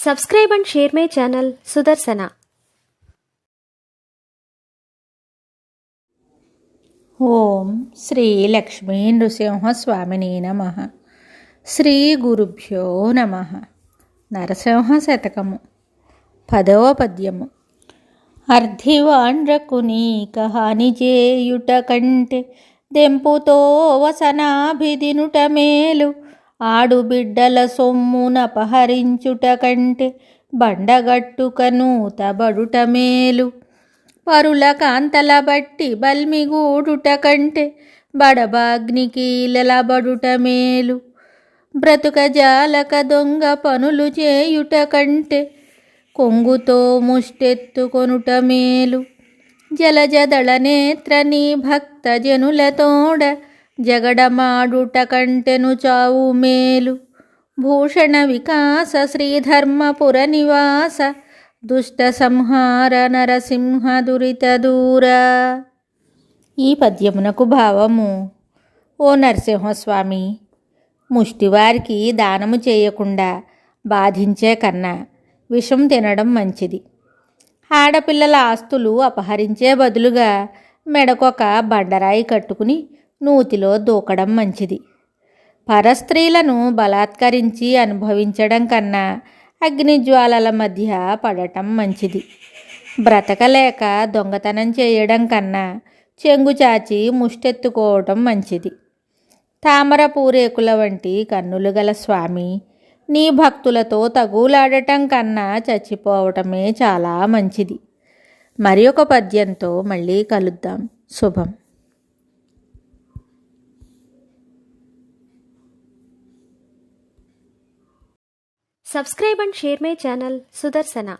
Subscribe and share my channel Sudarsana. ఓం శ్రీ లక్ష్మీ నృసింహస్వామిని నమః. శ్రీ గురుభ్యో నమః. నరసింహ శతకము 10వ పద్యము. అర్ధివాండ్రకునీక హాని చేయుట కంటే దెంపుతో వసనాభిదినుట మేలు. ఆడుబిడ్డల సొమ్మునపహరించుట కంటే బండగట్టుకనూత బడుట మేలు. పరుల కాంతల బట్టి బల్మిగూడుట కంటే బడబాగ్నికీలల బడుట మేలు. బ్రతుక జాలక దొంగ పనులు చేయుట కంటే కొంగుతో ముష్టెత్తుకొనుట మేలు. జలజదళ నేత్ర నీ భక్త జనులతోడ జగడమాడుట కంటెను చావు మేలు. భూషణ వికాస శ్రీధర్మపుర నివాస దుష్ట సంహార నరసింహ దురిత దూర. ఈ పద్యమునకు భావము: ఓ నరసింహస్వామి, ముష్టివారికి దానము చేయకుండా బాధించే కన్నా విషం తినడం మంచిది. ఆడపిల్లల ఆస్తులు అపహరించే బదులుగా మెడకొక బండరాయి కట్టుకుని నూతిలో దూకడం మంచిది. పరస్త్రీలను బలాత్కరించి అనుభవించడం కన్నా అగ్నిజ్వాలల మధ్య పడటం మంచిది. బ్రతకలేక దొంగతనం చేయడం కన్నా చెంగుచాచి ముష్టెత్తుకోవటం మంచిది. తామర పూరేకుల వంటి కన్నులు గల స్వామి, నీ భక్తులతో తగులాడటం కన్నా చచ్చిపోవటమే చాలా మంచిది. మరి ఒక పద్యంతో మళ్ళీ కలుద్దాం. శుభం. Subscribe and share my channel Sudarsana.